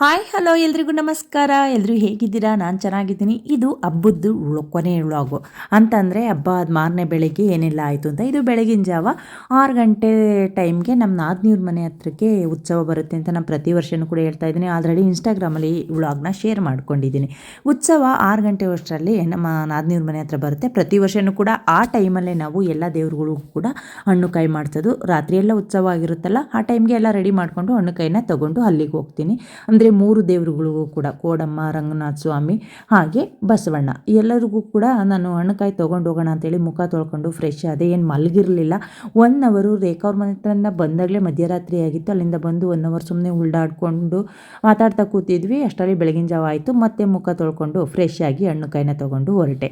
Hi hello ಎಲ್ರಿಗೂ ನಮಸ್ಕಾರ. ಎಲ್ಲರೂ ಹೇಗಿದ್ದೀರಾ? ನಾನು ಚೆನ್ನಾಗಿದ್ದೀನಿ. ಇದು ಹಬ್ಬದ್ದು ಕೊನೆ ವ್ಲಾಗು ಅಂತಂದರೆ ಹಬ್ಬ ಆದ ಮಾರನೇ ಬೆಳಗ್ಗೆ ಏನೆಲ್ಲ ಆಯಿತು ಅಂತ. ಇದು ಬೆಳಗಿನ ಜಾವ 6 ಗಂಟೆ ಟೈಮ್ಗೆ ನಮ್ಮ ನಾದಿನಿಯವ್ರ ಮನೆ ಹತ್ರಕ್ಕೆ ಉತ್ಸವ ಬರುತ್ತೆ ಅಂತ ನಾನು ಪ್ರತಿ ವರ್ಷವೂ ಕೂಡ ಹೇಳ್ತಾ ಇದ್ದೀನಿ. ಆಲ್ರೆಡಿ ಇನ್ಸ್ಟಾಗ್ರಾಮಲ್ಲಿ ವ್ಲಾಗ್ನ ಶೇರ್ ಮಾಡ್ಕೊಂಡಿದ್ದೀನಿ. ಉತ್ಸವ 6 ಗಂಟೆ ವರ್ಷದಲ್ಲಿ ನಮ್ಮ ನಾದಿನಿಯವ್ರ ಮನೆ ಹತ್ರ ಬರುತ್ತೆ. ಪ್ರತಿ ವರ್ಷವೂ ಕೂಡ ಆ ಟೈಮಲ್ಲೇ ನಾವು ಎಲ್ಲ ದೇವ್ರುಗಳಿಗೂ ಕೂಡ ಹಣ್ಣು ಕಾಯಿ ಮಾಡಿಸೋದು. ರಾತ್ರಿ ಎಲ್ಲ ಉತ್ಸವ ಆಗಿರುತ್ತಲ್ಲ, ಆ ಟೈಮ್ಗೆ ಎಲ್ಲ ರೆಡಿ ಮಾಡಿಕೊಂಡು ಹಣ್ಣು ಕಾಯಿನ ತೊಗೊಂಡು ಅಲ್ಲಿಗೆ ಹೋಗ್ತೀನಿ. ಅಂದರೆ 3 ದೇವರುಗಳಿಗೂ ಕೂಡ ಕೋಡಮ್ಮ, ರಂಗನಾಥ ಸ್ವಾಮಿ ಹಾಗೆ ಬಸವಣ್ಣ ಎಲ್ಲರಿಗೂ ಕೂಡ ನಾನು ಹಣ್ಣುಕಾಯಿ ತೊಗೊಂಡು ಹೋಗೋಣ ಅಂತೇಳಿ ಮುಖ ತೊಳ್ಕೊಂಡು ಫ್ರೆಶ್ ಆದೆ. ಏನು ಮಲಗಿರಲಿಲ್ಲ. 1 ಅವರು ರೇಖಾ ಮನೆ ಹತ್ರದಿಂದ ಬಂದಾಗಲೇ ಮಧ್ಯರಾತ್ರಿ ಆಗಿತ್ತು. ಅಲ್ಲಿಂದ ಬಂದು 1 ಅವರ್ ಸುಮ್ಮನೆ ಉಳ್ದಾಡ್ಕೊಂಡು ಮಾತಾಡ್ತಾ ಕೂತಿದ್ವಿ. ಅಷ್ಟರಲ್ಲಿ ಬೆಳಗಿನ ಜಾವ ಆಯಿತು. ಮತ್ತೆ ಮುಖ ತೊಳ್ಕೊಂಡು ಫ್ರೆಶ್ ಆಗಿ ಹಣ್ಣುಕಾಯಿನ ತೊಗೊಂಡು ಹೊರಟೆ.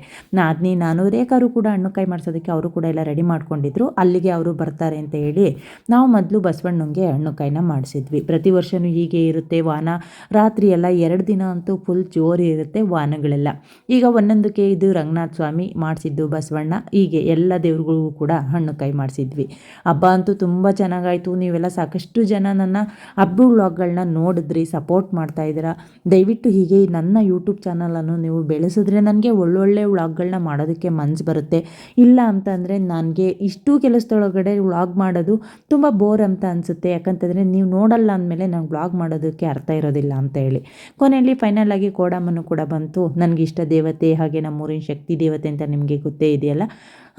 ನಾನು ರೇಖಾರು ಕೂಡ ಹಣ್ಣುಕಾಯಿ ಮಾಡಿಸೋದಕ್ಕೆ ಅವರು ಕೂಡ ಎಲ್ಲ ರೆಡಿ ಮಾಡ್ಕೊಂಡಿದ್ರು. ಅಲ್ಲಿಗೆ ಅವರು ಬರ್ತಾರೆ ಅಂತ ಹೇಳಿ ನಾವು ಮೊದಲು ಬಸವಣ್ಣಂಗೆ ಹಣ್ಣುಕಾಯಿನ ಮಾಡಿಸಿದ್ವಿ. ಪ್ರತಿ ವರ್ಷವೂ ಹೀಗೆ ಇರುತ್ತೆ. ವಾಹನ ರಾತ್ರಿ ಎಲ್ಲ 2 ದಿನ ಅಂತೂ ಫುಲ್ ಜೋರು ಇರುತ್ತೆ ವಾಹನಗಳೆಲ್ಲ. ಈಗ ಒಂದೊಂದಕ್ಕೆ ಇದು ರಂಗನಾಥ ಸ್ವಾಮಿ ಮಾಡಿಸಿದ್ದು, ಬಸವಣ್ಣ, ಹೀಗೆ ಎಲ್ಲ ದೇವ್ರುಗಳಿಗೂ ಕೂಡ ಹಣ್ಣುಕಾಯಿ ಮಾಡಿಸಿದ್ವಿ. ಹಬ್ಬ ಅಂತೂ ತುಂಬ ಚೆನ್ನಾಗಾಯಿತು. ನೀವೆಲ್ಲ ಸಾಕಷ್ಟು ಜನ ನನ್ನ ಹಬ್ಬ ವ್ಲಾಗ್ಗಳನ್ನ ನೋಡಿದ್ರಿ, ಸಪೋರ್ಟ್ ಮಾಡ್ತಾ ಇದ್ದೀರಾ. ದಯವಿಟ್ಟು ಹೀಗೆ ನನ್ನ ಯೂಟ್ಯೂಬ್ ಚಾನಲನ್ನು ನೀವು ಬೆಳೆಸಿದ್ರೆ ನನಗೆ ಒಳ್ಳೊಳ್ಳೆ ವ್ಲಾಗ್ಗಳನ್ನ ಮಾಡೋದಕ್ಕೆ ಮನಸ್ಸು ಬರುತ್ತೆ. ಇಲ್ಲ ಅಂತಂದರೆ ನನಗೆ ಇಷ್ಟು ಕೆಲಸದೊಳಗಡೆ ವ್ಲಾಗ್ ಮಾಡೋದು ತುಂಬ ಬೋರ್ ಅಂತ ಅನಿಸುತ್ತೆ. ಯಾಕಂತಂದರೆ ನೀವು ನೋಡಲ್ಲ ಅಂದಮೇಲೆ ನಂಗೆ ವ್ಲಾಗ್ ಮಾಡೋದಕ್ಕೆ ಅರ್ಥ ಇರೋದಿಲ್ಲ ಅಂತ ಹೇಳಿ ಕೊನೆಯಲ್ಲಿ ಫೈನಲ್ ಆಗಿ ಕೋಡಮ್ಮನೂ ಕೂಡ ಬಂತು. ನನಗಿಷ್ಟ ದೇವತೆ, ಹಾಗೆ ನಮ್ಮೂರಿನ ಶಕ್ತಿ ದೇವತೆ ಅಂತ ನಿಮಗೆ ಗೊತ್ತೇ ಇದೆಯಲ್ಲ.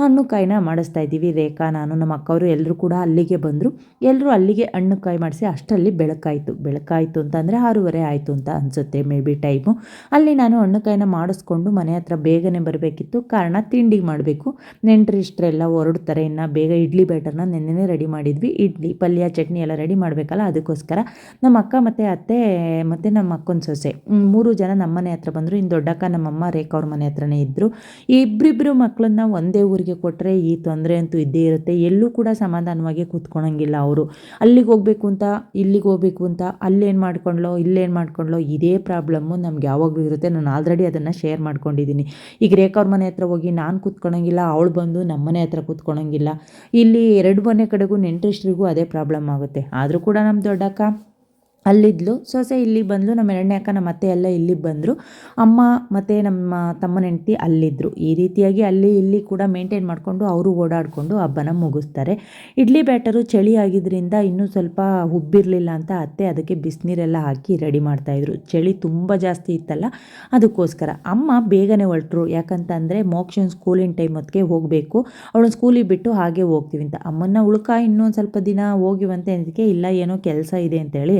ಹಣ್ಣು ಕಾಯಿನ ಮಾಡಿಸ್ತಾ ಇದ್ದೀವಿ. ರೇಖಾ, ನಾನು, ನಮ್ಮ ಅಕ್ಕವರು ಎಲ್ಲರೂ ಕೂಡ ಅಲ್ಲಿಗೆ ಬಂದರು. ಎಲ್ಲರೂ ಅಲ್ಲಿಗೆ ಹಣ್ಣು ಕಾಯಿ ಮಾಡಿಸಿ ಅಷ್ಟರಲ್ಲಿ ಬೆಳಕಾಯಿತು ಅಂತಂದರೆ 6:30 ಆಯಿತು ಅಂತ ಅನಿಸುತ್ತೆ ಮೇ ಬಿ ಟೈಮು. ಅಲ್ಲಿ ನಾನು ಹಣ್ಣು ಕಾಯಿನ ಮಾಡಿಸ್ಕೊಂಡು ಮನೆ ಹತ್ರ ಬೇಗನೆ ಬರಬೇಕಿತ್ತು. ಕಾರಣ ತಿಂಡಿಗೆ ಮಾಡಬೇಕು. ನೆಂಟರಿಷ್ಟರೆಲ್ಲ ಹೊರಡ್ತಾರೆ. ಇನ್ನು ಬೇಗ ಇಡ್ಲಿ ಬ್ಯಾಟರ್ನ ನೆನ್ನೆನೇ ರೆಡಿ ಮಾಡಿದ್ವಿ. ಇಡ್ಲಿ, ಪಲ್ಯ, ಚಟ್ನಿ ಎಲ್ಲ ರೆಡಿ ಮಾಡಬೇಕಲ್ಲ, ಅದಕ್ಕೋಸ್ಕರ ನಮ್ಮ ಅಕ್ಕ ಮತ್ತು ಅತ್ತೆ ಮತ್ತು ನಮ್ಮ ಅಕ್ಕನ ಸೊಸೆ 3 ಜನ ನಮ್ಮ ಮನೆ ಹತ್ರ ಬಂದರು. ಇನ್ನು ದೊಡ್ಡಕ್ಕ ನಮ್ಮಮ್ಮ ರೇಖಾ ಅವ್ರ ಮನೆ ಹತ್ರನೇ ಇದ್ದರು. ಇಬ್ಬರಿಬ್ಬರು ಮಕ್ಕಳನ್ನ ಒಂದೇ ಊರಿಗೆ ಕೊಟ್ಟರೆ ಈ ತೊಂದರೆ ಅಂತೂ ಇದ್ದೇ ಇರುತ್ತೆ. ಎಲ್ಲೂ ಕೂಡ ಸಮಾಧಾನವಾಗಿ ಕೂತ್ಕೊಳಂಗಿಲ್ಲ ಅವರು. ಅಲ್ಲಿಗೆ ಹೋಗಬೇಕು ಅಂತ, ಇಲ್ಲಿಗೆ ಹೋಗಬೇಕು ಅಂತ, ಅಲ್ಲೇನು ಮಾಡ್ಕೊಂಡ್ಲೋ ಇದೇ ಪ್ರಾಬ್ಲಮ್ಮು ನಮ್ಗೆ ಯಾವಾಗಲೂ ಇರುತ್ತೆ. ನಾನು ಆಲ್ರೆಡಿ ಅದನ್ನು ಶೇರ್ ಮಾಡ್ಕೊಂಡಿದ್ದೀನಿ. ಈಗ ರೇಖಾ ಅವ್ರ ಮನೆ ಹತ್ರ ಹೋಗಿ ನಾನು ಕೂತ್ಕೊಳಂಗಿಲ್ಲ, ಅವಳು ಬಂದು ನಮ್ಮ ಮನೆ ಹತ್ರ ಕೂತ್ಕೊಳಂಗಿಲ್ಲ. ಇಲ್ಲಿ 2 ಮನೆ ಕಡೆಗೂ ನೆಂಟರಿಷ್ಟರಿಗೂ ಅದೇ ಪ್ರಾಬ್ಲಮ್ ಆಗುತ್ತೆ. ಆದರೂ ಕೂಡ ನಮ್ಮ ದೊಡ್ಡಕ್ಕ ಅಲ್ಲಿದ್ಲು, ಸೊಸೆ ಇಲ್ಲಿಗೆ ಬಂದಳು, ನಮ್ಮ 2ನೇ ಅಕ್ಕ, ನಮ್ಮ ಅತ್ತೆ ಎಲ್ಲ ಇಲ್ಲಿಗೆ ಬಂದರು. ಅಮ್ಮ ಮತ್ತು ನಮ್ಮ ತಮ್ಮನ ಹೆಂಡತಿ ಅಲ್ಲಿದ್ದರು. ಈ ರೀತಿಯಾಗಿ ಅಲ್ಲಿ ಇಲ್ಲಿ ಕೂಡ ಮೇಂಟೈನ್ ಮಾಡಿಕೊಂಡು ಅವರು ಓಡಾಡಿಕೊಂಡು ಹಬ್ಬನ ಮುಗಿಸ್ತಾರೆ. ಇಡ್ಲಿ ಬ್ಯಾಟರು ಚಳಿ ಆಗಿದ್ದರಿಂದ ಇನ್ನೂ ಸ್ವಲ್ಪ ಉಬ್ಬಿರಲಿಲ್ಲ ಅಂತ ಅತ್ತೆ ಅದಕ್ಕೆ ಬಿಸಿನೀರೆಲ್ಲ ಹಾಕಿ ರೆಡಿ ಮಾಡ್ತಾಯಿದ್ರು. ಚಳಿ ತುಂಬ ಜಾಸ್ತಿ ಇತ್ತಲ್ಲ, ಅದಕ್ಕೋಸ್ಕರ. ಅಮ್ಮ ಬೇಗನೆ ಹೊರಟರು. ಯಾಕಂತಂದರೆ ಮೋಕ್ಷನ ಸ್ಕೂಲಿನ ಟೈಮ್ ಹೊತ್ತಿಗೆ ಹೋಗಬೇಕು. ಅವಳನ್ನ ಸ್ಕೂಲಿಗೆ ಬಿಟ್ಟು ಹಾಗೆ ಹೋಗ್ತೀವಿ ಅಂತ. ಅಮ್ಮನ ಇನ್ನೊಂದು ಸ್ವಲ್ಪ ದಿನ ಹೋಗಿವಂತೆ ಅದಕ್ಕೆ, ಇಲ್ಲ ಏನೋ ಕೆಲಸ ಇದೆ ಅಂತೇಳಿ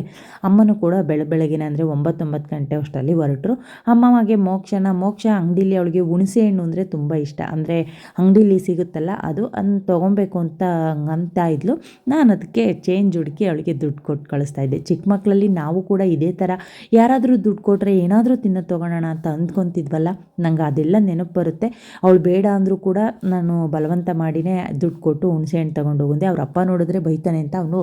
ಅಮ್ಮನೂ ಕೂಡ ಬೆಳಗ್ಗೆನೆ ಅಂದರೆ 9 ಗಂಟೆ ಅಷ್ಟರಲ್ಲಿ ಹೊರಟರು. ಅಮ್ಮಮಗೆ ಮೋಕ್ಷ ಅಂಗಡೀಲಿ ಅವಳಿಗೆ ಹುಣಸೆ ಹಣ್ಣು ಅಂದರೆ ತುಂಬ ಇಷ್ಟ. ಅಂದರೆ ಅಂಗಡೀಲಿ ಸಿಗುತ್ತಲ್ಲ ಅದು ತೊಗೊಬೇಕು ಅಂತ ಇದ್ಲು. ನಾನು ಅದಕ್ಕೆ ಚೇಂಜ್ ಹುಡುಕಿ ಅವಳಿಗೆ ದುಡ್ಡು ಕೊಟ್ಟು ಕಳಿಸ್ತಾ ಇದ್ದೆ. ಚಿಕ್ಕ ಮಕ್ಕಳಲ್ಲಿ ನಾವು ಕೂಡ ಇದೇ ಥರ ಯಾರಾದರೂ ದುಡ್ಡು ಕೊಟ್ಟರೆ ಏನಾದರೂ ತಿನ್ನೋದು ತೊಗೊಳೋಣ ಅಂತ ಅಂದ್ಕೊತಿದ್ವಲ್ಲ, ನಂಗೆ ಅದೆಲ್ಲ ನೆನಪು ಬರುತ್ತೆ. ಅವಳು ಬೇಡ ಅಂದರೂ ಕೂಡ ನಾನು ಬಲವಂತ ಮಾಡಿನೇ ದುಡ್ಡು ಕೊಟ್ಟು ಹುಣಸೆ ಹಣ್ಣು ತೊಗೊಂಡು ಹೋಗುಂದೆ. ಅವ್ರ ಅಪ್ಪ ನೋಡಿದ್ರೆ ಬೈತಾನೆ ಅಂತ ಅವನು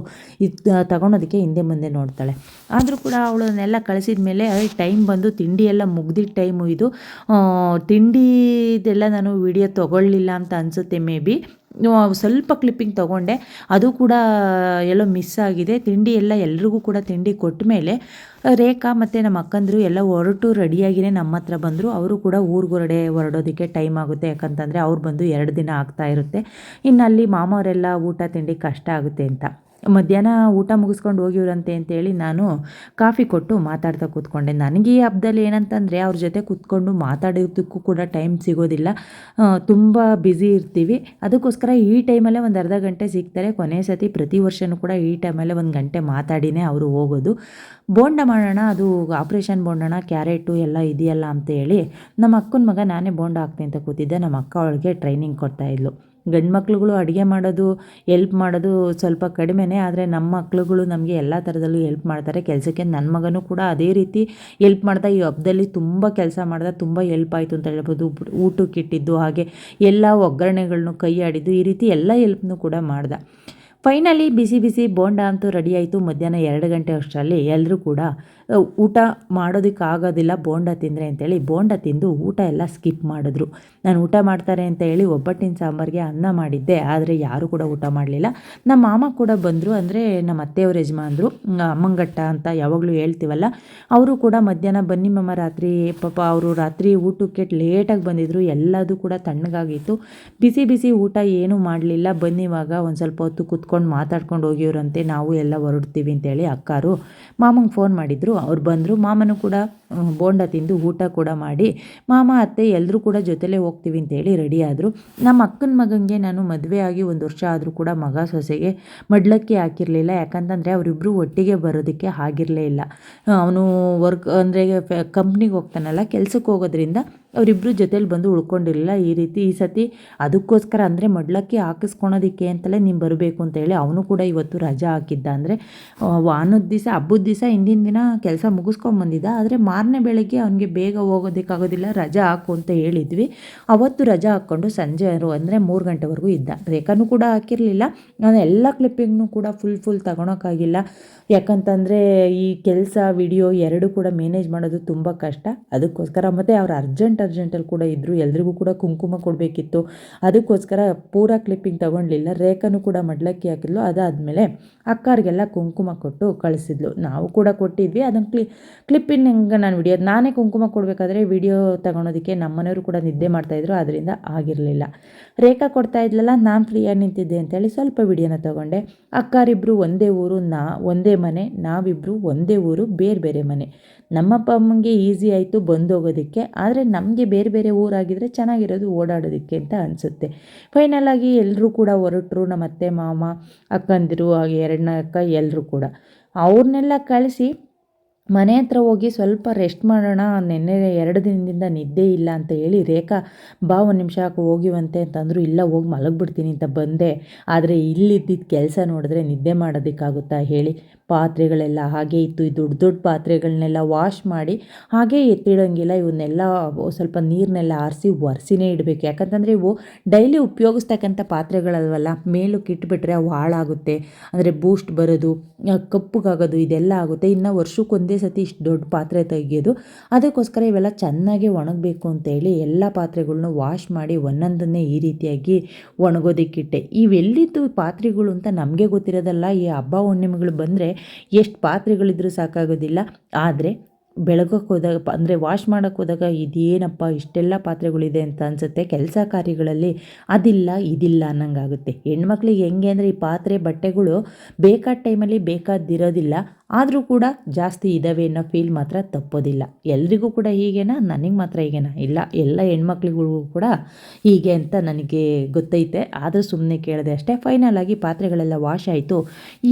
ತಗೊಳೋದಕ್ಕೆ ಹಿಂದೆ ಮುಂದೆ ನೋಡ್ತಾಳೆ. ಆದರೂ ಕೂಡ ಅವಳನ್ನೆಲ್ಲ ಕಳಿಸಿದ ಮೇಲೆ ಟೈಮ್ ಬಂದು ತಿಂಡಿ ಎಲ್ಲ ಮುಗ್ದಿದ್ದ ಟೈಮು ಇದು. ತಿಂಡಿದೆಲ್ಲ ನಾನು ವಿಡಿಯೋ ತೊಗೊಳ್ಳಿಲ್ಲ ಅಂತ ಅನಿಸುತ್ತೆ ಮೇ ಬಿ. ಸ್ವಲ್ಪ ಕ್ಲಿಪ್ಪಿಂಗ್ ತೊಗೊಂಡೆ, ಅದು ಕೂಡ ಎಲ್ಲೋ ಮಿಸ್ ಆಗಿದೆ. ತಿಂಡಿ ಎಲ್ಲ ಎಲ್ರಿಗೂ ಕೂಡ ತಿಂಡಿ ಕೊಟ್ಟ ಮೇಲೆ ರೇಖಾ ಮತ್ತು ನಮ್ಮ ಅಕ್ಕಂದರು ಎಲ್ಲ ಹೊರಟು ರೆಡಿಯಾಗಿಯೇ ನಮ್ಮ ಹತ್ರ ಬಂದರು. ಅವರು ಕೂಡ ಹೊರಡೋದಕ್ಕೆ ಟೈಮ್ ಆಗುತ್ತೆ. ಯಾಕಂತಂದರೆ ಅವ್ರು ಬಂದು 2 ದಿನ ಆಗ್ತಾ ಇರುತ್ತೆ. ಇನ್ನು ಅಲ್ಲಿ ಮಾಮವರೆಲ್ಲ ಊಟ ತಿಂಡಿ ಕಷ್ಟ ಆಗುತ್ತೆ ಅಂತ ಮಧ್ಯಾಹ್ನ ಊಟ ಮುಗಿಸ್ಕೊಂಡು ಹೋಗಿವ್ರಂತೆ ಅಂತೇಳಿ ನಾನು ಕಾಫಿ ಕೊಟ್ಟು ಮಾತಾಡ್ತಾ ಕೂತ್ಕೊಂಡೆ. ನನಗೆ ಈ ಹಬ್ಬದಲ್ಲಿ ಏನಂತಂದರೆ ಅವ್ರ ಜೊತೆ ಕೂತ್ಕೊಂಡು ಮಾತಾಡೋದಕ್ಕೂ ಕೂಡ ಟೈಮ್ ಸಿಗೋದಿಲ್ಲ. ತುಂಬ ಬ್ಯುಸಿ ಇರ್ತೀವಿ. ಅದಕ್ಕೋಸ್ಕರ ಈ ಟೈಮಲ್ಲೇ ಒಂದು ಅರ್ಧ ಗಂಟೆ ಸಿಗ್ತಾರೆ. ಕೊನೆ ಸತಿ ಪ್ರತಿ ವರ್ಷವೂ ಕೂಡ ಈ ಟೈಮಲ್ಲೇ 1 ಗಂಟೆ ಮಾತಾಡಿನೇ ಅವರು ಹೋಗೋದು. ಬೋಂಡ ಮಾಡೋಣ, ಅದು ಆಪ್ರೇಷನ್ ಬೋಂಡಣ, ಕ್ಯಾರೆಟು ಎಲ್ಲ ಇದೆಯಲ್ಲ ಅಂತ ಹೇಳಿ ನಮ್ಮ ಅಕ್ಕನ ಮಗ ನಾನೇ ಬೋಂಡ ಹಾಕ್ತೀನಿ ಅಂತ ಕೂತಿದ್ದೆ. ನಮ್ಮ ಅಕ್ಕ ಅವಳಿಗೆ ಟ್ರೈನಿಂಗ್ ಕೊಡ್ತಾಯಿದ್ಲು. ಗಂಡು ಮಕ್ಳುಗಳು ಅಡುಗೆ ಮಾಡೋದು, ಎಲ್ಪ್ ಮಾಡೋದು ಸ್ವಲ್ಪ ಕಡಿಮೆನೇ. ಆದರೆ ನಮ್ಮ ಮಕ್ಳುಗಳು ನಮಗೆ ಎಲ್ಲ ಥರದಲ್ಲೂ ಎಲ್ಪ್ ಮಾಡ್ತಾರೆ ಕೆಲಸಕ್ಕೆ. ನನ್ನ ಮಗನೂ ಕೂಡ ಅದೇ ರೀತಿ ಎಲ್ಪ್ ಮಾಡ್ತಾ ಈ ಹಬ್ಬದಲ್ಲಿ ತುಂಬ ಕೆಲಸ ಮಾಡ್ದೆ. ತುಂಬ ಎಲ್ಪ್ ಆಯಿತು ಅಂತ ಹೇಳ್ಬೋದು. ಊಟಕ್ಕಿಟ್ಟಿದ್ದು, ಹಾಗೆ ಎಲ್ಲ ಒಗ್ಗರಣೆಗಳ್ನು ಕೈ ಆಡಿದ್ದು, ಈ ರೀತಿ ಎಲ್ಲ ಎಲ್ಪ್ನೂ ಕೂಡ ಮಾಡ್ದೆ. ಫೈನಲಿ ಬಿಸಿ ಬಿಸಿ ಬೋಂಡ ಅಂತೂ ರೆಡಿ ಆಯಿತು. ಮಧ್ಯಾಹ್ನ 2 ಗಂಟೆ ಅಷ್ಟರಲ್ಲಿ ಎಲ್ಲರೂ ಕೂಡ ಊಟ ಮಾಡೋದಕ್ಕಾಗೋದಿಲ್ಲ ಬೋಂಡ ತಿಂದರೆ ಅಂತೇಳಿ ಬೋಂಡ ತಿಂದು ಊಟ ಎಲ್ಲ ಸ್ಕಿಪ್ ಮಾಡಿದ್ರು. ನಾನು ಊಟ ಮಾಡ್ತಾರೆ ಅಂತ ಹೇಳಿ ಒಬ್ಬಟ್ಟಿನ ಸಾಂಬಾರಿಗೆ ಅನ್ನ ಮಾಡಿದ್ದೆ, ಆದರೆ ಯಾರೂ ಕೂಡ ಊಟ ಮಾಡಲಿಲ್ಲ. ನಮ್ಮ ಮಾಮ ಕೂಡ ಬಂದರು, ಅಂದರೆ ನಮ್ಮ ಅತ್ತೆಯವ್ರ ಯಜಮಾನ್ರು, ಅಮ್ಮಂಗಟ್ಟ ಅಂತ ಯಾವಾಗಲೂ ಹೇಳ್ತೀವಲ್ಲ, ಅವರು ಕೂಡ ಮಧ್ಯಾಹ್ನ ಬನ್ನಿ ಮಮ್ಮ ರಾತ್ರಿ, ಪಾಪ ಅವರು ರಾತ್ರಿ ಊಟಕ್ಕೆ ಲೇಟಾಗಿ ಬಂದಿದ್ದರು. ಎಲ್ಲದೂ ಕೂಡ ತಣ್ಣಗಾಗಿತ್ತು. ಬಿಸಿ ಬಿಸಿ ಊಟ ಏನೂ ಮಾಡಲಿಲ್ಲ. ಬನ್ನಿವಾಗ ಒಂದು ಸ್ವಲ್ಪ ಹೊತ್ತು ಕೂತ್ಕೊಂಡು ಮಾತಾಡ್ಕೊಂಡು ಹೋಗಿವ್ರಂತೆ, ನಾವು ಎಲ್ಲ ಹೊರಡ್ತೀವಿ ಅಂತೇಳಿ ಅಕ್ಕಾರು ಮಾಮಂಗೆ ಫೋನ್ ಮಾಡಿದರು. ಅವ್ರು ಬಂದರು. ಮಾಮನೂ ಕೂಡ ಬೋಂಡ ತಿಂದು ಊಟ ಕೂಡ ಮಾಡಿ ಮಾಮ ಅತ್ತೆ ಎಲ್ಲರೂ ಕೂಡ ಜೊತೆಲೇ ಹೋಗ್ತೀವಿ ಅಂತೇಳಿ ರೆಡಿ ಆದರು. ನಮ್ಮ ಅಕ್ಕನ ಮಗನಿಗೆ ನಾನು ಮದುವೆ ಆಗಿ 1 ವರ್ಷ ಆದರೂ ಕೂಡ ಮಗ ಸೊಸೆಗೆ ಮಡ್ಲಕ್ಕಿ ಹಾಕಿರಲಿಲ್ಲ. ಯಾಕಂತಂದರೆ ಅವರಿಬ್ಬರು ಒಟ್ಟಿಗೆ ಬರೋದಕ್ಕೆ ಆಗಿರಲೇ ಇಲ್ಲ. ಅವನು ವರ್ಕ್ ಅಂದರೆ ಕಂಪ್ನಿಗೆ ಹೋಗ್ತಾನಲ್ಲ, ಕೆಲ್ಸಕ್ಕೆ ಹೋಗೋದ್ರಿಂದ ಅವರಿಬ್ಬರು ಜೊತೇಲಿ ಬಂದು ಉಳ್ಕೊಂಡಿರಲಿಲ್ಲ. ಈ ಸತಿ ಅದಕ್ಕೋಸ್ಕರ ಅಂದರೆ ಮಡ್ಲಕ್ಕಿ ಹಾಕಿಸ್ಕೊಳೋದಕ್ಕೆ ಅಂತಲೇ ನೀನು ಬರಬೇಕು ಅಂತೇಳಿ ಅವನು ಕೂಡ ಇವತ್ತು ರಜಾ ಹಾಕಿದ್ದ. ಅಂದರೆ ವಾನದ ದಿವಸ, ಹಬ್ಬದ ದಿವಸ ಹಿಂದಿನ ದಿನ ಕೆಲಸ ಮುಗಿಸ್ಕೊಂಬಂದಿದ್ದ, ಆದರೆ ಮಾರನೇ ಬೆಳಗ್ಗೆ ಅವನಿಗೆ ಬೇಗ ಹೋಗೋದಕ್ಕಾಗೋದಿಲ್ಲ, ರಜಾ ಹಾಕು ಅಂತ ಹೇಳಿದ್ವಿ. ಅವತ್ತು ರಜಾ ಹಾಕ್ಕೊಂಡು ಸಂಜೆ ಅಂದರೆ 3 ಗಂಟೆವರೆಗೂ ಇದ್ದ. ರೇಖಾನೂ ಕೂಡ ಹಾಕಿರಲಿಲ್ಲ. ನಾನು ಎಲ್ಲ ಕ್ಲಿಪ್ಪಿಂಗ್ನೂ ಕೂಡ ಫುಲ್ ತಗೊಳಕ್ಕಾಗಿಲ್ಲ. ಯಾಕಂತಂದರೆ ಈ ಕೆಲಸ ವಿಡಿಯೋ ಎರಡೂ ಕೂಡ ಮ್ಯಾನೇಜ್ ಮಾಡೋದು ತುಂಬ ಕಷ್ಟ. ಅದಕ್ಕೋಸ್ಕರ ಮತ್ತು ಅವ್ರು ಅರ್ಜೆಂಟಲ್ಲಿ ಕೂಡ ಇದ್ದರು. ಎಲ್ರಿಗೂ ಕೂಡ ಕುಂಕುಮ ಕೊಡಬೇಕಿತ್ತು. ಅದಕ್ಕೋಸ್ಕರ ಪೂರಾ ಕ್ಲಿಪ್ಪಿಂಗ್ ತೊಗೊಳ್ಲಿಲ್ಲ. ರೇಖಾನೂ ಕೂಡ ಮಡ್ಲಕ್ಕಿ ಹಾಕಿದ್ಲು. ಅದಾದಮೇಲೆ ಅಕ್ಕಾರಿಗೆಲ್ಲ ಕುಂಕುಮ ಕೊಟ್ಟು ಕಳಿಸಿದ್ಲು. ನಾವು ಕೂಡ ಕೊಟ್ಟಿದ್ವಿ. ಅದನ್ನು ಕ್ಲಿಪ್ಪಿಂಗ್ ಹೆಂಗೆ ನಾನು ವಿಡಿಯೋ ನಾನೇ ಕುಂಕುಮ ಕೊಡಬೇಕಾದ್ರೆ ವಿಡಿಯೋ ತಗೊಳೋದಕ್ಕೆ ನಮ್ಮ ಮನೆಯವರು ಕೂಡ ನಿದ್ದೆ ಮಾಡ್ತಾಯಿದ್ರು, ಅದರಿಂದ ಆಗಿರಲಿಲ್ಲ. ರೇಖಾ ಕೊಡ್ತಾ ಇದ್ಲಲ್ಲ, ನಾನು ಫ್ರೀಯಾಗಿ ನಿಂತಿದ್ದೆ ಅಂತೇಳಿ ಸ್ವಲ್ಪ ವಿಡಿಯೋನ ತೊಗೊಂಡೆ. ಅಕ್ಕಾರಿಬ್ಬರು ಒಂದೇ ಊರು, ಒಂದೇ ಮನೆ, ನಾವಿಬ್ಬರು ಒಂದೇ ಊರು, ಬೇರೆ ಬೇರೆ ಮನೆ. ನಮ್ಮಪ್ಪ ಅಮ್ಮಂಗೆ ಈಸಿ ಆಯಿತು ಬಂದು ಹೋಗೋದಕ್ಕೆ, ಆದರೆ ನಮಗೆ ಬೇರೆ ಬೇರೆ ಊರಾಗಿದ್ದರೆ ಚೆನ್ನಾಗಿರೋದು ಓಡಾಡೋದಕ್ಕೆ ಅಂತ ಅನಿಸುತ್ತೆ. ಫೈನಲಾಗಿ ಎಲ್ಲರೂ ಕೂಡ ಹೊರಟರು. ನಮ್ಮ ಅತ್ತೆ ಮಾಮ ಅಕ್ಕಂದಿರು ಹಾಗೆ 2ನೇ ಅಕ್ಕ ಎಲ್ಲರೂ ಕೂಡ. ಅವ್ರನ್ನೆಲ್ಲ ಕಳಿಸಿ ಮನೆ ಹತ್ರ ಹೋಗಿ ಸ್ವಲ್ಪ ರೆಸ್ಟ್ ಮಾಡೋಣ, ನೆನ್ನೆ 2 ದಿನದಿಂದ ನಿದ್ದೆ ಇಲ್ಲ ಅಂತ ಹೇಳಿ ರೇಖಾ ಬಾ 1 ನಿಮಿಷ ಹೋಗಿವಂತೆ ಅಂತಂದರು. ಇಲ್ಲ ಹೋಗಿ ಮಲಗಿಬಿಡ್ತೀನಿ ಅಂತ ಬಂದೆ. ಆದರೆ ಇಲ್ಲಿದ್ದಿದ್ದ ಕೆಲಸ ನೋಡಿದ್ರೆ ನಿದ್ದೆ ಮಾಡೋದಕ್ಕಾಗುತ್ತಾ ಹೇಳಿ. ಪಾತ್ರೆಗಳೆಲ್ಲ ಹಾಗೆ ಇತ್ತು. ಈ ದೊಡ್ಡ ಪಾತ್ರೆಗಳನ್ನೆಲ್ಲ ವಾಶ್ ಮಾಡಿ ಹಾಗೇ ಎತ್ತಿಡೋಂಗಿಲ್ಲ. ಇವನ್ನೆಲ್ಲ ಸ್ವಲ್ಪ ನೀರನ್ನೆಲ್ಲ ಒರೆಸಿನೇ ಇಡಬೇಕು. ಯಾಕಂತಂದರೆ ಇವು ಡೈಲಿ ಉಪಯೋಗಿಸ್ತಕ್ಕಂಥ ಪಾತ್ರೆಗಳಲ್ವಲ್ಲ, ಮೇಲಕ್ಕೆ ಇಟ್ಬಿಟ್ರೆ ಅವು ಹಾಳಾಗುತ್ತೆ. ಅಂದರೆ ಬೂಸ್ಟ್ ಬರೋದು, ಕಪ್ಪಗಾಗೋದು ಇದೆಲ್ಲ ಆಗುತ್ತೆ. ಇನ್ನು ವರ್ಷಕ್ಕೊಂದೇ ಸತಿ ಇಷ್ಟು ದೊಡ್ಡ ಪಾತ್ರೆ ತೆಗೆಯೋದು. ಅದಕ್ಕೋಸ್ಕರ ಇವೆಲ್ಲ ಚೆನ್ನಾಗಿ ಒಣಗಬೇಕು ಅಂತೇಳಿ ಎಲ್ಲ ಪಾತ್ರೆಗಳ್ನ ವಾಶ್ ಮಾಡಿ ಒಂದೊಂದನ್ನೇ ಈ ರೀತಿಯಾಗಿ ಒಣಗೋದಕ್ಕಿಟ್ಟೆ. ಇವೆಲ್ಲಿದ್ದು ಪಾತ್ರೆಗಳು ಅಂತ ನಮಗೆ ಗೊತ್ತಿರೋದಲ್ಲ. ಈ ಹಬ್ಬ ಹುಣ್ಣಿಮೆಗಳು ಬಂದರೆ ಎಷ್ಟು ಪಾತ್ರೆಗಳಿದ್ರೂ ಸಾಕಾಗೋದಿಲ್ಲ. ಆದರೆ ಬೆಳಗಕ್ಕೆ ಹೋದಾಗ ಅಂದರೆ ವಾಶ್ ಮಾಡೋಕ್ಕೆ ಹೋದಾಗ ಇದೇನಪ್ಪ ಇಷ್ಟೆಲ್ಲ ಪಾತ್ರೆಗಳಿದೆ ಅಂತ ಅನಿಸುತ್ತೆ. ಕೆಲಸ ಕಾರ್ಯಗಳಲ್ಲಿ ಅದಿಲ್ಲ ಇದಿಲ್ಲ ಅನ್ನಂಗಾಗುತ್ತೆ. ಹೆಣ್ಮಕ್ಳಿಗೆ ಹೆಂಗೆ ಅಂದರೆ ಈ ಪಾತ್ರೆ ಬಟ್ಟೆಗಳು ಬೇಕಾದ ಟೈಮಲ್ಲಿ ಬೇಕಾದಿರೋದಿಲ್ಲ, ಆದರೂ ಕೂಡ ಜಾಸ್ತಿ ಇದ್ದಾವೆ ಅನ್ನೋ ಫೀಲ್ ಮಾತ್ರ ತಪ್ಪೋದಿಲ್ಲ. ಎಲ್ರಿಗೂ ಕೂಡ ಹೀಗೇನಾ, ನನಗೆ ಮಾತ್ರ ಹೀಗೇನಾ? ಇಲ್ಲ, ಎಲ್ಲ ಹೆಣ್ಮಕ್ಳಿಗೂ ಕೂಡ ಹೀಗೆ ಅಂತ ನನಗೆ ಗೊತ್ತೈತೆ, ಆದರೂ ಸುಮ್ಮನೆ ಕೇಳಿದೆ ಅಷ್ಟೇ. ಫೈನಲಾಗಿ ಪಾತ್ರೆಗಳೆಲ್ಲ ವಾಶ್ ಆಯಿತು.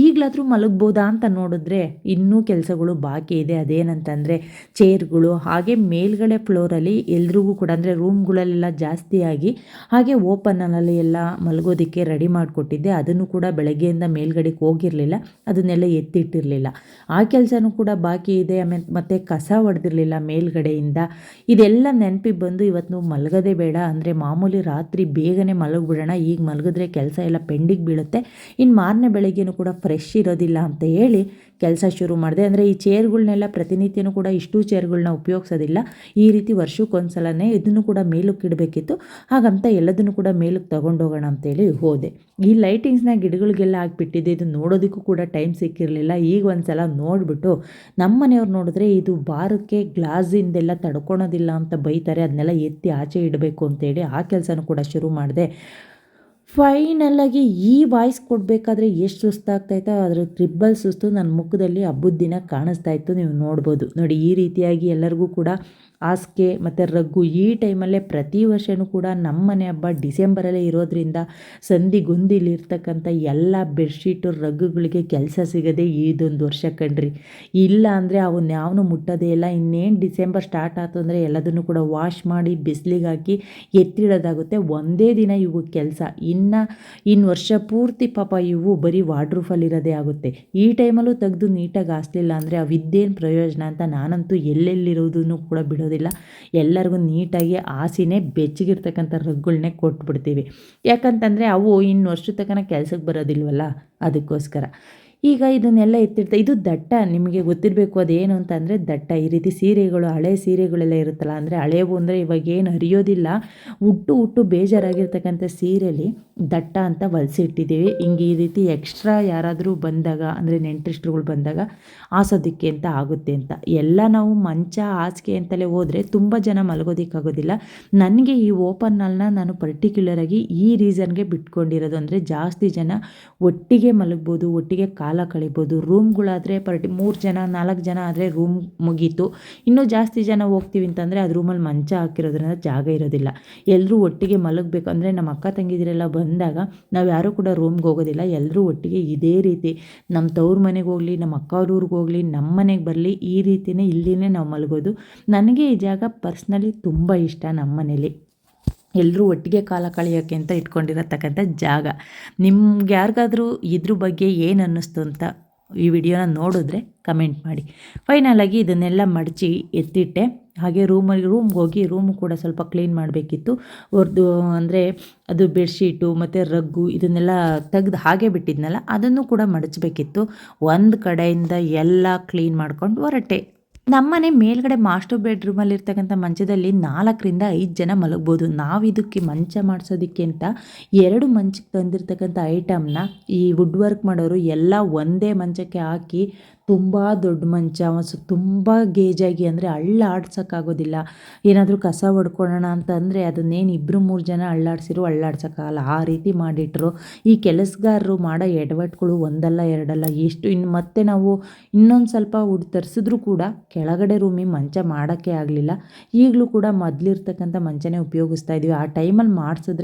ಈಗಲಾದರೂ ಮಲಗ್ಬೋದಾ ಅಂತ ನೋಡಿದ್ರೆ ಇನ್ನೂ ಕೆಲಸಗಳು ಬಾಕಿ ಇದೆ. ಅದೇನಂತಂದರೆ ಚೇರ್ಗಳು, ಹಾಗೆ ಮೇಲ್ಗಡೆ ಫ್ಲೋರಲ್ಲಿ ಎಲ್ರಿಗೂ ಕೂಡ ಅಂದರೆ ರೂಮ್ಗಳಲ್ಲೆಲ್ಲ ಜಾಸ್ತಿಯಾಗಿ ಹಾಗೆ ಓಪನಲ್ಲಿ ಎಲ್ಲ ಮಲಗೋದಕ್ಕೆ ರೆಡಿ ಮಾಡಿಕೊಟ್ಟಿದ್ದೆ. ಅದನ್ನು ಕೂಡ ಬೆಳಗ್ಗೆಯಿಂದ ಮೇಲ್ಗಡೆಗೆ ಹೋಗಿರಲಿಲ್ಲ, ಅದನ್ನೆಲ್ಲ ಎತ್ತಿಟ್ಟಿರಲಿಲ್ಲ. ಆ ಕೆಲಸನೂ ಕೂಡ ಬಾಕಿ ಇದೆ. ಮತ್ತು ಕಸ ಹೊಡೆದಿರಲಿಲ್ಲ ಮೇಲ್ಗಡೆಯಿಂದ. ಇದೆಲ್ಲ ನೆನಪಿಗೆ ಬಂದು ಇವತ್ತು ಮಲಗೋದೇ ಬೇಡ, ಅಂದರೆ ಮಾಮೂಲಿ ರಾತ್ರಿ ಬೇಗನೆ ಮಲಗಿಬಿಡೋಣ, ಈಗ ಮಲಗಿದ್ರೆ ಕೆಲಸ ಎಲ್ಲ ಪೆಂಡಿಗೆ ಬೀಳುತ್ತೆ, ಇನ್ನು ಮಾರನೇ ಬೆಳಗ್ಗೆನೂ ಕೂಡ ಫ್ರೆಶ್ ಇರೋದಿಲ್ಲ ಅಂತ ಹೇಳಿ ಕೆಲಸ ಶುರು ಮಾಡಿದೆ. ಅಂದರೆ ಈ ಚೇರ್ಗಳನ್ನೆಲ್ಲ ಪ್ರತಿನಿತ್ಯನೂ ಕೂಡ ಇಷ್ಟು ಚೇರ್ಗಳನ್ನ ಉಪಯೋಗಿಸೋದಿಲ್ಲ. ಈ ರೀತಿ ವರ್ಷಕ್ಕೊಂದ್ಸಲನೇ ಇದನ್ನು ಕೂಡ ಮೇಲಕ್ಕೆ ಇಡಬೇಕಿತ್ತು. ಹಾಗಂತ ಎಲ್ಲದನ್ನು ಕೂಡ ಮೇಲಕ್ಕೆ ತೊಗೊಂಡೋಗೋಣ ಅಂತೇಳಿ ಹೋದೆ. ಈ ಲೈಟಿಂಗ್ಸ್ನ ಗಿಡಗಳಿಗೆಲ್ಲ ಹಾಕಿಬಿಟ್ಟಿದ್ದೆ. ಇದು ನೋಡೋದಕ್ಕೂ ಕೂಡ ಟೈಮ್ ಸಿಕ್ಕಿರಲಿಲ್ಲ. ಈಗ ಒಂದು ಸಲ ನೋಡಿಬಿಟ್ಟು ನಮ್ಮ ಮನೆಯವ್ರು ನೋಡಿದ್ರೆ ಇದು ಬಾರಕ್ಕೆ ಗ್ಲಾಸಿಂದೆಲ್ಲ ತಡ್ಕೊಳೋದಿಲ್ಲ ಅಂತ ಬೈತಾರೆ, ಅದನ್ನೆಲ್ಲ ಎತ್ತಿ ಆಚೆ ಇಡಬೇಕು ಅಂತೇಳಿ ಆ ಕೆಲಸನೂ ಕೂಡ ಶುರು ಮಾಡಿದೆ. ಫೈನಲಾಗಿ ಈ ವಾಯ್ಸ್ ಕೊಡಬೇಕಾದ್ರೆ ಎಷ್ಟು ಸುಸ್ತಾಗ್ತಾಯಿತ್ತೋ ಅದರ ಟ್ರಿಬಲ್ ಸುಸ್ತು ನನ್ನ ಮುಖದಲ್ಲಿ ಹಬ್ಬದ ದಿನ ಕಾಣಿಸ್ತಾ ಇತ್ತು. ನೀವು ನೋಡ್ಬೋದು ನೋಡಿ, ಈ ರೀತಿಯಾಗಿ ಎಲ್ಲರಿಗೂ ಕೂಡ ಹಾಸಿಗೆ ಮತ್ತು ರಗ್ಗು ಈ ಟೈಮಲ್ಲೇ ಪ್ರತಿ ವರ್ಷವೂ ಕೂಡ ನಮ್ಮ ಮನೆ ಹಬ್ಬ ಡಿಸೆಂಬರಲ್ಲೇ ಇರೋದ್ರಿಂದ ಸಂದಿಗೊಂದಿಲಿರ್ತಕ್ಕಂಥ ಎಲ್ಲ ಬೆಡ್ಶೀಟು ರಗ್ಗುಗಳಿಗೆ ಕೆಲಸ ಸಿಗೋದೇ ಇದೊಂದು ವರ್ಷ ಕಣ್ರಿ. ಇಲ್ಲ ಅಂದರೆ ಅವನ್ನ ಯಾವನು ಮುಟ್ಟೋದೇ ಇಲ್ಲ. ಇನ್ನೇನು ಡಿಸೆಂಬರ್ ಸ್ಟಾರ್ಟ್ ಆಯ್ತು ಅಂದರೆ ಎಲ್ಲದನ್ನು ಕೂಡ ವಾಶ್ ಮಾಡಿ ಬಿಸಿಲಿಗೆ ಹಾಕಿ ಎತ್ತಿಡೋದಾಗುತ್ತೆ. ಒಂದೇ ದಿನ ಇವು ಕೆಲಸ. ಇನ್ನು ವರ್ಷ ಪೂರ್ತಿ ಪಾಪ ಇವು ಬರೀ ವಾರ್ಡ್ರೂಫಲ್ಲಿರೋದೇ ಆಗುತ್ತೆ. ಈ ಟೈಮಲ್ಲೂ ತೆಗೆದು ನೀಟಾಗಿ ಹಾಸ್ಲಿಲ್ಲ ಅಂದರೆ ಅವಿದ್ದೇನು ಪ್ರಯೋಜನ ಅಂತ ನಾನಂತೂ ಎಲ್ಲೆಲ್ಲಿರೋದನ್ನು ಕೂಡ ಬಿಡೋದೇ ಕೊಡೋದಿಲ್ಲ. ಎಲ್ಲರಿಗೂ ನೀಟಾಗಿ ಹಾಸಿನೇ ಬೆಚ್ಚಗಿರ್ತಕ್ಕಂಥ ರಗ್ಗಳ್ನೇ ಕೊಟ್ಬಿಡ್ತೀವಿ. ಯಾಕಂತಂದರೆ ಅವು ಇನ್ನು ವರ್ಷದ ತನಕ ಕೆಲ್ಸಕ್ಕೆ ಬರೋದಿಲ್ವಲ್ಲ, ಅದಕ್ಕೋಸ್ಕರ. ಈಗ ಇದನ್ನೆಲ್ಲ ಇದು ದಟ್ಟ, ನಿಮಗೆ ಗೊತ್ತಿರಬೇಕು ಅದೇನು ಅಂತಂದರೆ ದಟ್ಟ. ಈ ರೀತಿ ಸೀರೆಗಳು, ಹಳೆ ಸೀರೆಗಳೆಲ್ಲ ಇರುತ್ತಲ್ಲ, ಅಂದರೆ ಹಳೆವು ಅಂದರೆ ಇವಾಗೇನು ಹರಿಯೋದಿಲ್ಲ, ಉಟ್ಟು ಬೇಜಾರಾಗಿರ್ತಕ್ಕಂಥ ಸೀರೆಲಿ ದಟ್ಟ ಅಂತ ಹೊಲಿಸಿಟ್ಟಿದ್ದೀವಿ. ಹಿಂಗೆ ಈ ರೀತಿ ಎಕ್ಸ್ಟ್ರಾ ಯಾರಾದರೂ ಬಂದಾಗ, ಅಂದರೆ ನೆಂಟರಿಷ್ಟರುಗಳು ಬಂದಾಗ ಹಾಸೋದಕ್ಕೆ ಅಂತ ಆಗುತ್ತೆ ಅಂತ. ಎಲ್ಲ ನಾವು ಮಂಚ ಹಾಸಿಗೆ ಅಂತಲೇ ಹೋದರೆ ತುಂಬ ಜನ ಮಲಗೋದಕ್ಕಾಗೋದಿಲ್ಲ. ನನಗೆ ಈ ಓಪನ್ ಹಾಲ್ನ ನಾನು ಪರ್ಟಿಕ್ಯುಲರಾಗಿ ಈ ರೀಸನ್ಗೆ ಬಿಟ್ಕೊಂಡಿರೋದು, ಅಂದರೆ ಜಾಸ್ತಿ ಜನ ಒಟ್ಟಿಗೆ ಮಲಗ್ಬೋದು, ಒಟ್ಟಿಗೆ ಕಾಲ ಕಳಿಬೋದು. ರೂಮ್ಗಳಾದರೆ 3 ಜನ 4 ಜನ ಆದರೆ ರೂಮ್ ಮುಗೀತು. ಇನ್ನೂ ಜಾಸ್ತಿ ಜನ ಹೋಗ್ತೀವಿ ಅಂತಂದರೆ ಅದು ರೂಮಲ್ಲಿ ಮಂಚ ಹಾಕಿರೋದ್ರಿಂದ ಜಾಗ ಇರೋದಿಲ್ಲ. ಎಲ್ಲರೂ ಒಟ್ಟಿಗೆ ಮಲಗಬೇಕು. ಅಂದರೆ ನಮ್ಮ ಅಕ್ಕ ತಂಗಿದಿರೆಲ್ಲ ಬಂದಾಗ ನಾವು ಯಾರೂ ಕೂಡ ರೂಮ್ಗೆ ಹೋಗೋದಿಲ್ಲ. ಎಲ್ಲರೂ ಒಟ್ಟಿಗೆ ಇದೇ ರೀತಿ ನಮ್ಮ ತವ್ರ ಮನೆಗೆ ಹೋಗಲಿ, ನಮ್ಮ ಅಕ್ಕ ಅವ್ರ ಊರಿಗೆ ಹೋಗಲಿ, ನಮ್ಮ ಮನೆಗೆ ಬರಲಿ, ಈ ರೀತಿಯೇ ಇಲ್ಲಿನೇ ನಾವು ಮಲಗೋದು. ನನಗೆ ಈ ಜಾಗ ಪರ್ಸ್ನಲಿ ತುಂಬ ಇಷ್ಟ. ನಮ್ಮ ಮನೇಲಿ ಎಲ್ಲರೂ ಒಟ್ಟಿಗೆ ಕಾಲ ಕಳೆಯೋಕ್ಕೆ ಅಂತ ಇಟ್ಕೊಂಡಿರತಕ್ಕಂಥ ಜಾಗ. ನಿಮ್ಗೆ ಯಾರಿಗಾದರೂ ಇದ್ರ ಬಗ್ಗೆ ಏನು ಅನ್ನಿಸ್ತು ಅಂತ ಈ ವಿಡಿಯೋನ ನೋಡಿದ್ರೆ ಕಮೆಂಟ್ ಮಾಡಿ. ಫೈನಲಾಗಿ ಇದನ್ನೆಲ್ಲ ಮಡಚಿ ಎತ್ತಿಟ್ಟೆ. ಹಾಗೆ ರೂಮ್ಗೆ ಹೋಗಿ ರೂಮು ಕೂಡ ಸ್ವಲ್ಪ ಕ್ಲೀನ್ ಮಾಡಬೇಕಿತ್ತು. ಅಂದರೆ ಅದು ಬೆಡ್ಶೀಟು ಮತ್ತು ರಗ್ಗು ಇದನ್ನೆಲ್ಲ ತೆಗ್ದು ಹಾಗೆ ಬಿಟ್ಟಿದ್ನಲ್ಲ, ಅದನ್ನು ಕೂಡ ಮಡಚಬೇಕಿತ್ತು. ಒಂದು ಕಡೆಯಿಂದ ಎಲ್ಲ ಕ್ಲೀನ್ ಮಾಡ್ಕೊಂಡು ಹೊರಟೆ. ನಮ್ಮನೆ ಮೇಲ್ಗಡೆ ಮಾಸ್ಟರ್ ಬೆಡ್ರೂಮಲ್ಲಿರ್ತಕ್ಕಂಥ ಮಂಚದಲ್ಲಿ 4ರಿಂದ 5 ಜನ ಮಲಗ್ಬೋದು. ನಾವು ಇದಕ್ಕೆ ಮಂಚ ಮಾಡಿಸೋದಕ್ಕೆ ಅಂತ 2 ಮಂಚಕ್ಕೆ ತಂದಿರ್ತಕ್ಕಂಥ ಐಟಮ್ನ ಈ ವುಡ್ ವರ್ಕ್ ಮಾಡೋರು ಎಲ್ಲ ಒಂದೇ ಮಂಚಕ್ಕೆ ಹಾಕಿ ತುಂಬ ದೊಡ್ಡ ಮಂಚ, ತುಂಬ ಗೇಜಾಗಿ, ಅಂದರೆ ಅಳ್ಳಾಡ್ಸೋಕ್ಕಾಗೋದಿಲ್ಲ. ಏನಾದರೂ ಕಸ ಹೊಡ್ಕೊಳ್ಳೋಣ ಅಂತಂದರೆ ಅದನ್ನೇನು 2-3 ಜನ ಅಳ್ಳಾಡ್ಸೋಕ್ಕಾಗಲ್ಲ, ಆ ರೀತಿ ಮಾಡಿಟ್ರು. ಈ ಕೆಲಸಗಾರರು ಮಾಡೋ ಎಡವಟ್ಟುಗಳು ಒಂದಲ್ಲ ಎರಡಲ್ಲ, ಎಷ್ಟು. ಇನ್ನು ಮತ್ತೆ ನಾವು ಇನ್ನೊಂದು ಸ್ವಲ್ಪ ವುಡ್ ತರಿಸಿದ್ರೂ ಕೂಡ ಕೆಳಗಡೆ ರೂಮಿಗೆ ಮಂಚ ಮಾಡೋಕ್ಕೆ ಆಗಲಿಲ್ಲ. ಈಗಲೂ ಕೂಡ ಮೊದಲಿರ್ತಕ್ಕಂಥ ಮಂಚನೇ ಉಪಯೋಗಿಸ್ತಾ ಇದ್ದೀವಿ. ಆ ಟೈಮಲ್ಲಿ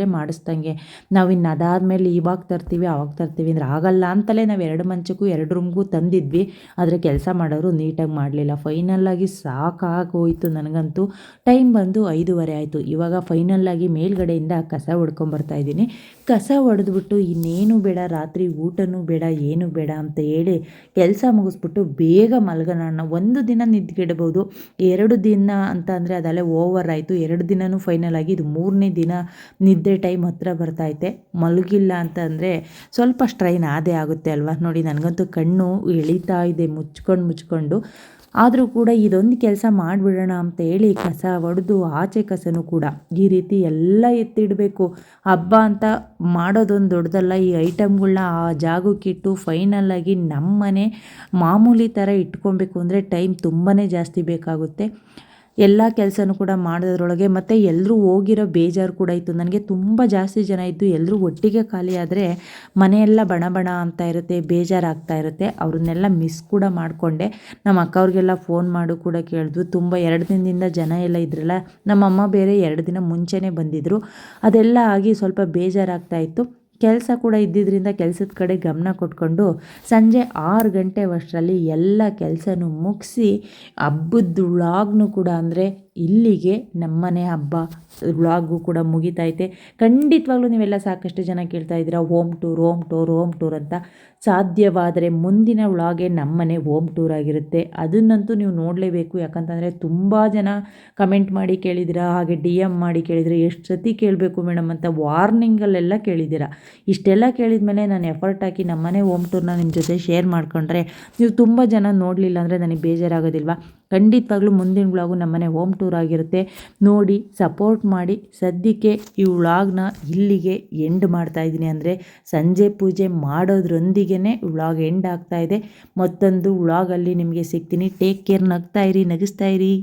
ಮಾಡಿಸ್ದಂಗೆ ನಾವು ಇನ್ನು ಅದಾದಮೇಲೆ ಇವಾಗ ತರ್ತೀವಿ ಅವಾಗ ತರ್ತೀವಿ ಅಂದರೆ ಆಗಲ್ಲ ಅಂತಲೇ ನಾವು 2 ಮಂಚಕ್ಕೂ 2 ರೂಮ್ಗೂ ತಂದಿದ್ವಿ. ಆದರೆ ಕೆಲಸ ಮಾಡೋರು ನೀಟಾಗಿ ಮಾಡಲಿಲ್ಲ. ಫೈನಲ್ಲಾಗಿ ಸಾಕಾಗೋಯಿತು ನನಗಂತೂ. ಟೈಮ್ ಬಂದು 5:30 ಆಯಿತು. ಇವಾಗ ಫೈನಲ್ಲಾಗಿ ಮೇಲ್ಗಡೆಯಿಂದ ಕಸ ಹೊಡ್ಕೊಂಬರ್ತಾಯಿದ್ದೀನಿ. ಕಸ ಹೊಡೆದ್ಬಿಟ್ಟು ಇನ್ನೇನು ಬೇಡ, ರಾತ್ರಿ ಊಟನೂ ಬೇಡ, ಏನೂ ಬೇಡ ಅಂತ ಹೇಳಿ ಕೆಲಸ ಮುಗಿಸ್ಬಿಟ್ಟು ಬೇಗ ಮಲಗೋಣ. ಒಂದು ದಿನ ನಿದ್ಗೆಡ್ಬೋದು, 2 ದಿನ ಅಂತ ಅಂದರೆ ಅದಲ್ಲೇ ಓವರ್ ಆಯಿತು. 2 ದಿನವೂ ಫೈನಲ್ ಆಗಿ ಇದು 3ನೇ ದಿನ ನಿದ್ದೆ ಟೈಮ್ ಹತ್ರ ಬರ್ತಾಯಿದೆ. ಮಲಗಿಲ್ಲ ಅಂತ ಅಂದರೆ ಸ್ವಲ್ಪ ಸ್ಟ್ರೈನ್ ಆದೇ ಆಗುತ್ತೆ ಅಲ್ವಾ. ನೋಡಿ, ನನಗಂತೂ ಕಣ್ಣು ಎಳೀತಾ ಇದೆ ಮುಚ್ಕೊಂಡು. ಆದರೂ ಕೂಡ ಇದೊಂದು ಕೆಲಸ ಮಾಡಿಬಿಡೋಣ ಅಂತ ಹೇಳಿ ಕಸ ಹೊಡೆದು ಆಚೆ ಕಸನೂ ಕೂಡ ಈ ರೀತಿ ಎಲ್ಲ ಎತ್ತಿಡಬೇಕು. ಹಬ್ಬ ಅಂತ ಮಾಡೋದೊಂದು ದೊಡ್ಡದಲ್ಲ. ಈ ಐಟಮ್ಗಳನ್ನ ಆ ಜಾಗಕ್ಕಿಟ್ಟು ಫೈನಲ್ಲಾಗಿ ನಮ್ಮ ಮನೆ ಮಾಮೂಲಿ ಥರ ಇಟ್ಕೊಬೇಕು ಅಂದರೆ ಟೈಮ್ ತುಂಬಾ ಜಾಸ್ತಿ ಬೇಕಾಗುತ್ತೆ. ಎಲ್ಲ ಕೆಲಸನೂ ಕೂಡ ಮಾಡೋದ್ರೊಳಗೆ ಮತ್ತು ಎಲ್ಲರೂ ಹೋಗಿರೋ ಬೇಜಾರು ಕೂಡ ಇತ್ತು. ನನಗೆ ತುಂಬ ಜಾಸ್ತಿ ಜನ ಇದ್ದು ಎಲ್ಲರೂ ಒಟ್ಟಿಗೆ ಖಾಲಿ ಆದರೆ ಮನೆಯೆಲ್ಲ ಬಣ ಅಂತ ಇರುತ್ತೆ, ಬೇಜಾರಾಗ್ತಾ ಇರುತ್ತೆ. ಅವ್ರನ್ನೆಲ್ಲ ಮಿಸ್ ಕೂಡ ಮಾಡಿಕೊಂಡೆ. ನಮ್ಮ ಅಕ್ಕ ಅವ್ರಿಗೆಲ್ಲ ಫೋನ್ ಮಾಡು ಕೂಡ ಕೇಳಿದ್ವು. ತುಂಬ 2 ದಿನದಿಂದ ಜನ ಎಲ್ಲ ಇದ್ರಲ್ಲ, ನಮ್ಮಮ್ಮ ಬೇರೆ 2 ದಿನ ಮುಂಚೆನೇ ಬಂದಿದ್ದರು. ಅದೆಲ್ಲ ಆಗಿ ಸ್ವಲ್ಪ ಬೇಜಾರಾಗ್ತಾಯಿತ್ತು. ಕೆಲಸ ಕೂಡ ಇದ್ದಿದ್ದರಿಂದ ಕೆಲಸದ ಕಡೆ ಗಮನ ಕೊಟ್ಕೊಂಡು ಸಂಜೆ 6 ಗಂಟೆ ಅಷ್ಟರಲ್ಲಿ ಎಲ್ಲ ಕೆಲಸನೂ ಮುಗಿಸಿ ಹಬ್ಬದ ವ್ಲಾಗ್ನು ಕೂಡ, ಅಂದರೆ ಇಲ್ಲಿಗೆ ನಮ್ಮನೆ ಹಬ್ಬ ವ್ಲಾಗು ಕೂಡ ಮುಗಿತೈತೆ. ಖಂಡಿತವಾಗ್ಲೂ ನೀವೆಲ್ಲ ಸಾಕಷ್ಟು ಜನ ಕೇಳ್ತಾ ಇದ್ದೀರಾ ಹೋಮ್ ಟೂರ್ ಅಂತ. ಸಾಧ್ಯವಾದರೆ ಮುಂದಿನ ವ್ಲಾಗೇ ನಮ್ಮನೆ ಹೋಮ್ ಟೂರ್ ಆಗಿರುತ್ತೆ. ಅದನ್ನಂತೂ ನೀವು ನೋಡಲೇಬೇಕು. ಯಾಕಂತಂದರೆ ತುಂಬ ಜನ ಕಮೆಂಟ್ ಮಾಡಿ ಕೇಳಿದ್ದೀರಾ, ಹಾಗೆ DM ಮಾಡಿ ಕೇಳಿದ್ದೀರಾ. ಎಷ್ಟು ಸತಿ ಕೇಳಬೇಕು ಮೇಡಮ್ ಅಂತ ವಾರ್ನಿಂಗಲ್ಲೆಲ್ಲ ಕೇಳಿದ್ದೀರಾ. ಇಷ್ಟೆಲ್ಲ ಕೇಳಿದ ಮೇಲೆ ನಾನು ಎಫರ್ಟ್ ಹಾಕಿ ನಮ್ಮನೆ ಹೋಮ್ ಟೂರ್ನ ನಿಮ್ಮ ಜೊತೆ ಶೇರ್ ಮಾಡಿಕೊಂಡ್ರೆ ನೀವು ತುಂಬ ಜನ ನೋಡಲಿಲ್ಲ ಅಂದರೆ ನನಗೆ ಬೇಜಾರಾಗೋದಿಲ್ವಾ. ಖಂಡಿತವಾಗ್ಲೂ ಮುಂದಿನ ವ್ಲಾಗು ನಮ್ಮನೆ ಹೋಮ್ ಟೂರ್ ಆಗಿರುತ್ತೆ. ನೋಡಿ ಸಪೋರ್ಟ್ ಮಾಡಿ. ಸದ್ಯಕ್ಕೆ ಈ ವ್ಲಾಗ್ನ ಇಲ್ಲಿಗೆ ಎಂಡ್ ಮಾಡ್ತಾಯಿದ್ದೀನಿ. ಅಂದರೆ ಸಂಜೆ ಪೂಜೆ ಮಾಡೋದ್ರೊಂದಿಗೆ ವ್ಲಾಗ್ ಎಂಡ್ ಆಗ್ತಾಯಿದೆ. ಮತ್ತೊಂದು ವ್ಲಾಗಲ್ಲಿ ನಿಮಗೆ ಸಿಗ್ತೀನಿ. Take care. ನಗಿಸ್ತಾ ಇರಿ.